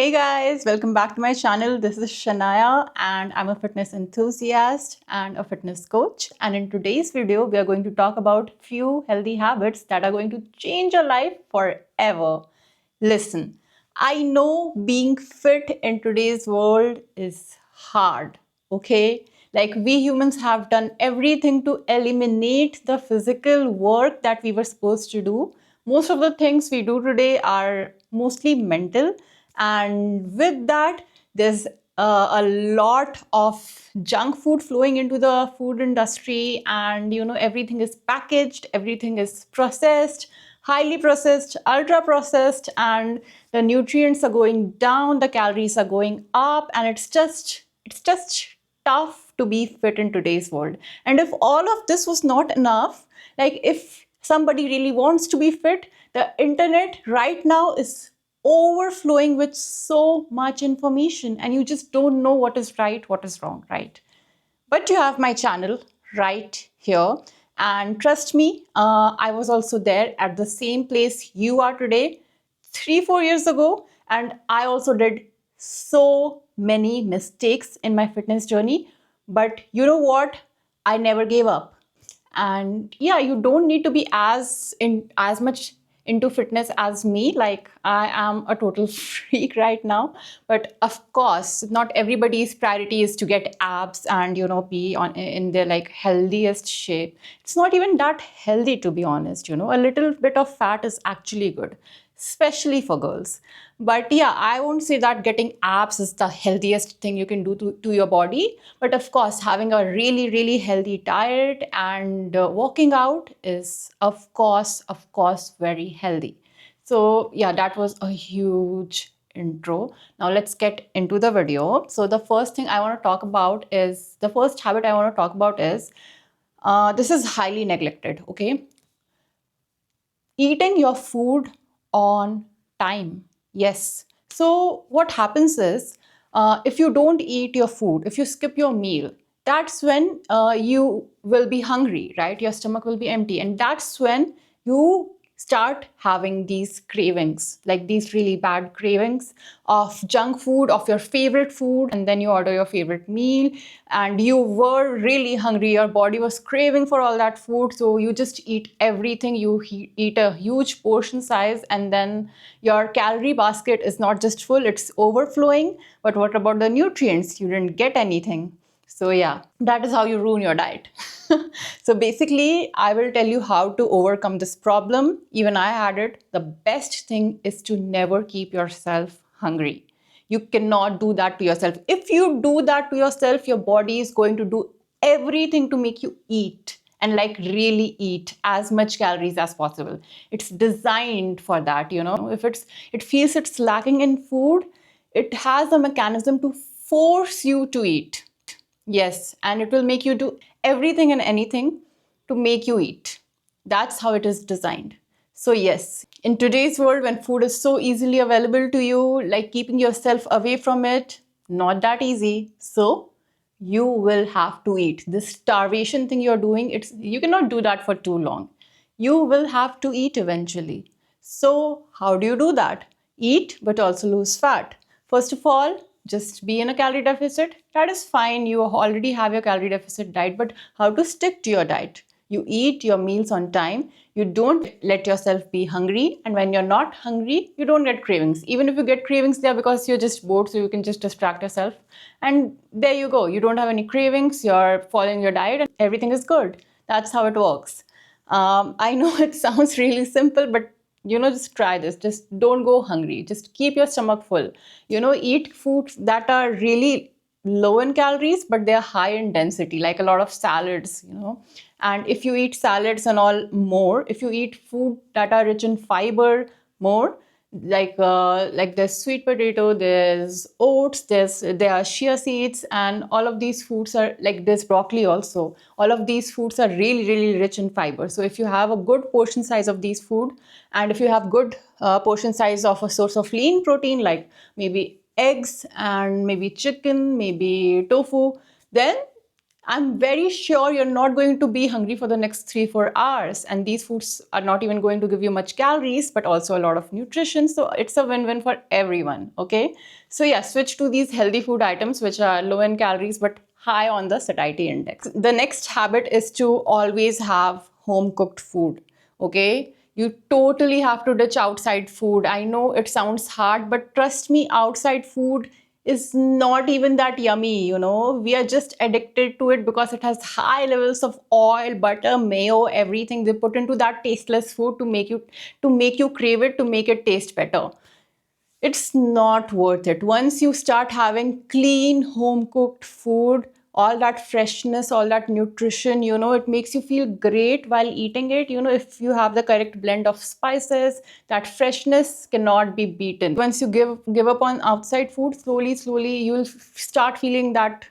Hey guys, welcome back to my channel. This is Shania and I'm a fitness enthusiast and a fitness coach. And in today's video, we are going to talk about few healthy habits that are going to change your life forever. Listen, I know being fit in today's world is hard, okay? Like we humans have done everything to eliminate the physical work that we were supposed to do. Most of the things we do today are mostly mental, and with that there's a lot of junk food flowing into the food industry, and everything is packaged, everything is processed, highly processed, ultra processed, and the nutrients are going down, the calories are going up, and it's just tough to be fit in today's world. And if all of this was not enough, like if somebody really wants to be fit, the internet right now is overflowing with so much information, and you just don't know what is right, what is wrong, right? But you have my channel right here, and trust me, I was also there at the same place you are today 3-4 years ago, and I also did so many mistakes in my fitness journey. But you know what, I never gave up. And yeah, you don't need to be as much into fitness as me. Like I am a total freak right now, but of course not everybody's priority is to get abs and be on in their like healthiest shape. It's not even that healthy, to be honest. A little bit of fat is actually good, especially for girls. But yeah, I won't say that getting abs is the healthiest thing you can do to your body. But of course, having a really, really healthy diet and working out is, of course, very healthy. So yeah, that was a huge intro. Now let's get into the video. So the first thing I want to talk about is, the first habit I want to talk about is, this is highly neglected, okay? Eating your food on time. Yes. So what happens is, if you don't eat your food, if you skip your meal, that's when you will be hungry, right? Your stomach will be empty, and that's when you start having these cravings, like these really bad cravings of junk food, of your favorite food, and then you order your favorite meal, and you were really hungry, your body was craving for all that food, so you just eat everything, you eat a huge portion size, and then your calorie basket is not just full, it's overflowing. But what about the nutrients? You didn't get anything. So yeah, that is how you ruin your diet. So basically, I will tell you how to overcome this problem. Even I had it. The best thing is to never keep yourself hungry. You cannot do that to yourself. If you do that to yourself, your body is going to do everything to make you eat, and like really eat as much calories as possible. It's designed for that. If it feels it's lacking in food, it has a mechanism to force you to eat. Yes, and it will make you do everything and anything to make you eat. That's how it is designed. So yes, in today's world when food is so easily available to you, like keeping yourself away from it, not that easy. So you will have to eat. This starvation thing you're doing, you cannot do that for too long. You will have to eat eventually. So how do you do that? Eat, but also lose fat. First of all, just be in a calorie deficit. That is fine. You already have your calorie deficit diet, but how to stick to your diet? You eat your meals on time. You don't let yourself be hungry. And when you're not hungry, you don't get cravings. Even if you get cravings, they're because you're just bored, so you can just distract yourself. And there you go. You don't have any cravings. You're following your diet and everything is good. That's how it works. I know it sounds really simple, but just try this. Just don't go hungry. Just keep your stomach full. Eat foods that are really low in calories, but they're high in density, like a lot of salads, And if you eat salads and all more, if you eat food that are rich in fiber more, like there's sweet potato, there's oats, there are chia seeds, and all of these foods are like, there's broccoli also. All of these foods are really, really rich in fiber. So if you have a good portion size of these food, and if you have good portion size of a source of lean protein, like maybe eggs and maybe chicken, maybe tofu, then I'm very sure you're not going to be hungry for the next 3-4 hours. And these foods are not even going to give you much calories, but also a lot of nutrition. So it's a win-win for everyone. Okay. So yeah, switch to these healthy food items, which are low in calories, but high on the satiety index. The next habit is to always have home cooked food. Okay. You totally have to ditch outside food. I know it sounds hard, but trust me, outside food is not even that yummy, you know. We are just addicted to it because it has high levels of oil, butter, mayo, everything they put into that tasteless food to make you crave it, to make it taste better. It's not worth it. Once you start having clean home cooked food, all that freshness, all that nutrition, you know, it makes you feel great while eating it. You know, if you have the correct blend of spices, that freshness cannot be beaten. Once you give up on outside food, slowly you'll start feeling that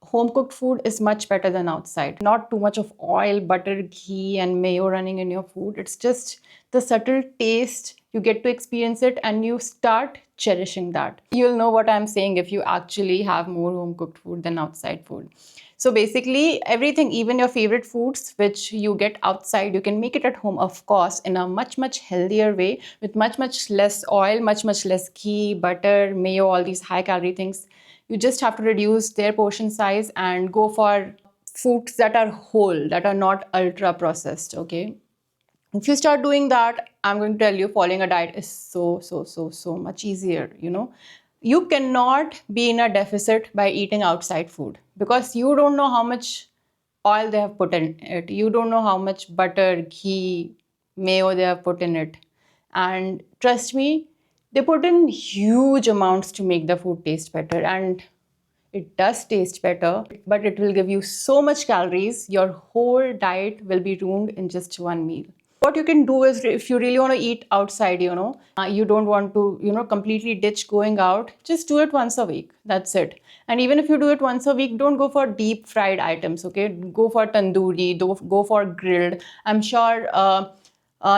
home cooked food is much better than outside. Not too much of oil, butter, ghee, and mayo running in your food. It's just the subtle taste. You get to experience it and you start cherishing that. You'll know what I'm saying if you actually have more home cooked food than outside food. So basically, everything, even your favorite foods, which you get outside, you can make it at home, of course, in a much healthier way with much less oil, much less ghee, butter, mayo, all these high calorie things. You just have to reduce their portion size and go for foods that are whole, that are not ultra processed. Okay. If you start doing that, I'm going to tell you, following a diet is so much easier. You know, you cannot be in a deficit by eating outside food because you don't know how much oil they have put in it. You don't know how much butter, ghee, mayo they have put in it. And trust me, they put in huge amounts to make the food taste better. And it does taste better, but it will give you so much calories. Your whole diet will be ruined in just one meal. What you can do is, if you really want to eat outside, you know, you don't want to, you know, completely ditch going out, just do it once a week. That's it. And even if you do it once a week, don't go for deep fried items, okay? Go for tandoori, go for grilled. I'm sure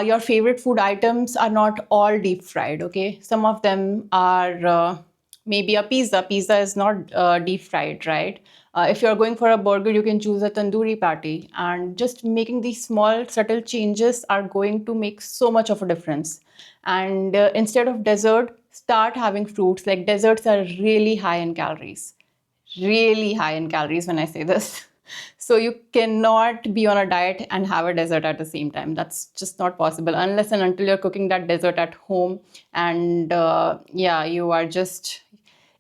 your favorite food items are not all deep fried, okay? Some of them are maybe a pizza. Pizza is not deep fried, right? If you're going for a burger, you can choose a tandoori patty. And just making these small, subtle changes are going to make so much of a difference. And instead of dessert, start having fruits. Like desserts are really high in calories when I say this. So you cannot be on a diet and have a dessert at the same time. That's just not possible unless and until you're cooking that dessert at home. And yeah, you are just,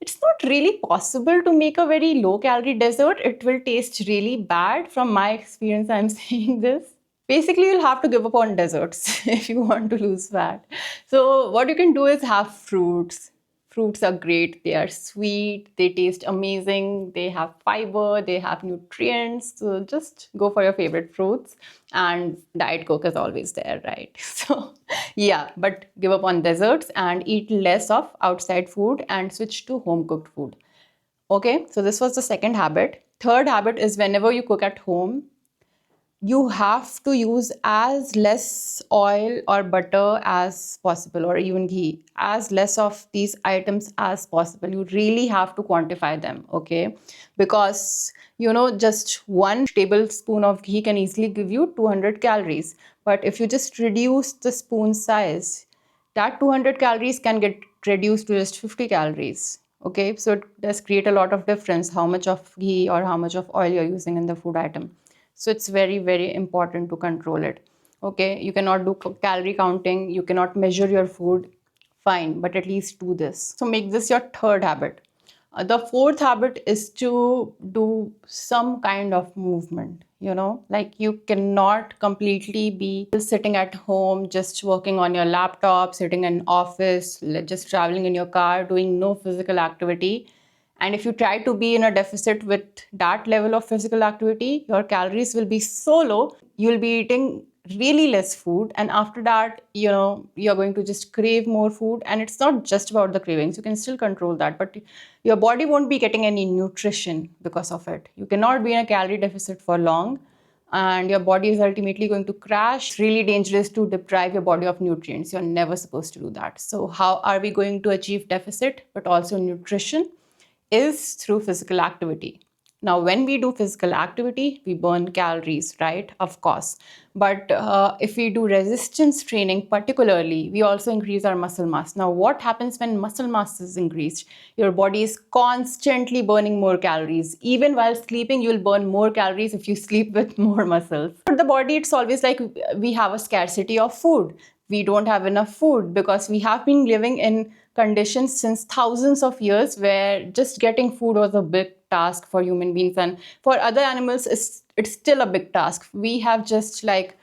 it's not really possible to make a very low calorie dessert. It will taste really bad. From my experience, I'm saying this. Basically, you'll have to give up on desserts if you want to lose fat. So what you can do is have fruits. Fruits are great. They are sweet. They taste amazing. They have fiber. They have nutrients. So just go for your favorite fruits. And Diet Coke is always there, right? So yeah, but give up on desserts and eat less of outside food and switch to home cooked food. Okay, so this was the second habit. Third habit is, whenever you cook at home, you have to use as less oil or butter as possible, or even ghee, as less of these items as possible. You really have to quantify them, okay? Because, you know, just one tablespoon of ghee can easily give you 200 calories. But if you just reduce the spoon size, that 200 calories can get reduced to just 50 calories. Okay, so it does create a lot of difference how much of ghee or how much of oil you're using in the food item. So it's very important to control it. Okay, you cannot do calorie counting, you cannot measure your food, fine, but at least do this. So make this your third habit. The fourth habit is to do some kind of movement. You know, like you cannot completely be sitting at home, just working on your laptop, sitting in office, just traveling in your car, doing no physical activity. And if you try to be in a deficit with that level of physical activity, your calories will be so low, you'll be eating really less food. And after that, you know, you're going to just crave more food. And it's not just about the cravings, you can still control that, but your body won't be getting any nutrition because of it. You cannot be in a calorie deficit for long, and your body is ultimately going to crash. It's really dangerous to deprive your body of nutrients. You're never supposed to do that. So how are we going to achieve deficit but also nutrition? Is through physical activity. Now, when we do physical activity, we burn calories, right? Of course. But if we do resistance training, particularly, we also increase our muscle mass. Now, what happens when muscle mass is increased? Your body is constantly burning more calories. Even while sleeping, you'll burn more calories if you sleep with more muscles. For the body, it's always like we have a scarcity of food. We don't have enough food because we have been living in conditions since thousands of years where just getting food was a big task for human beings, and for other animals it's still a big task. We have just like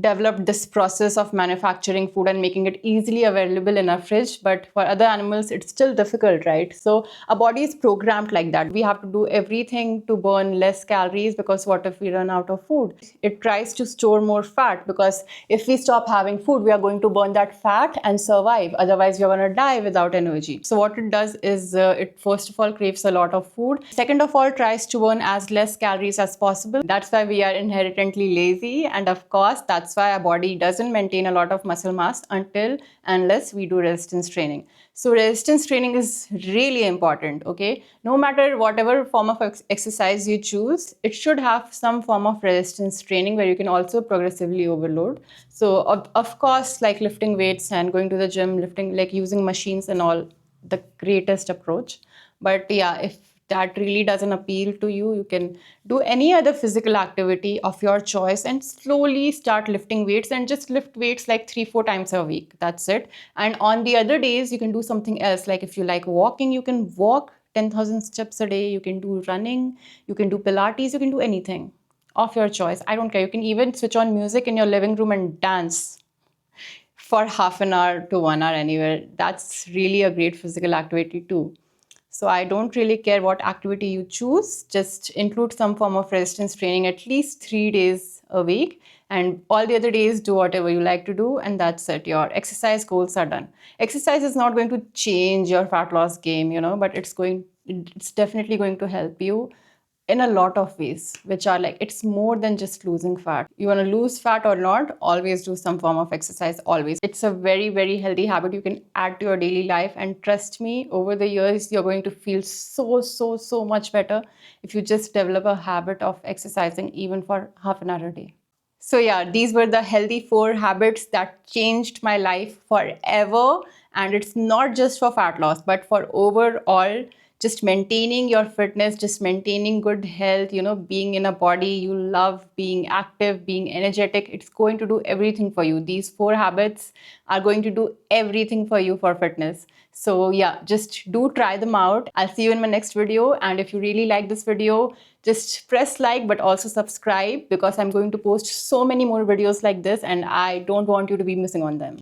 developed this process of manufacturing food and making it easily available in our fridge, but for other animals it's still difficult, right? So our body is programmed like that. We have to do everything to burn less calories, because what if we run out of food? It tries to store more fat, because if we stop having food, we are going to burn that fat and survive. Otherwise we are going to die without energy. So what it does is it first of all craves a lot of food. Second of all, tries to burn as less calories as possible. That's why we are inherently lazy, and of course that's why our body doesn't maintain a lot of muscle mass until unless we do resistance training. So resistance training is really important, okay? No matter whatever form of exercise you choose, it should have some form of resistance training where you can also progressively overload. So of course, like lifting weights and going to the gym, lifting, like using machines and all, the greatest approach. But yeah, if that really doesn't appeal to you, you can do any other physical activity of your choice and slowly start lifting weights, and just lift weights like 3-4 times a week. That's it. And on the other days, you can do something else. Like if you like walking, you can walk 10,000 steps a day. You can do running, you can do Pilates, you can do anything of your choice. I don't care. You can even switch on music in your living room and dance for half an hour to 1 hour anywhere. That's really a great physical activity too. So I don't really care what activity you choose, just include some form of resistance training at least 3 days a week, and all the other days do whatever you like to do, and that's it. Your exercise goals are done. Exercise is not going to change your fat loss game, but it's definitely going to help you in a lot of ways, which are like, it's more than just losing fat. You want to lose fat or not, always do some form of exercise, always. It's a very, very healthy habit you can add to your daily life. And trust me, over the years, you're going to feel so, so, so much better if you just develop a habit of exercising even for half an hour a day. So yeah, these were the healthy 4 habits that changed my life forever. And it's not just for fat loss, but for overall just maintaining your fitness, just maintaining good health, being in a body you love, being active, being energetic. It's going to do everything for you. These 4 habits are going to do everything for you for fitness. So yeah, just do try them out. I'll see you in my next video. And if you really like this video, just press like, but also subscribe, because I'm going to post so many more videos like this and I don't want you to be missing on them.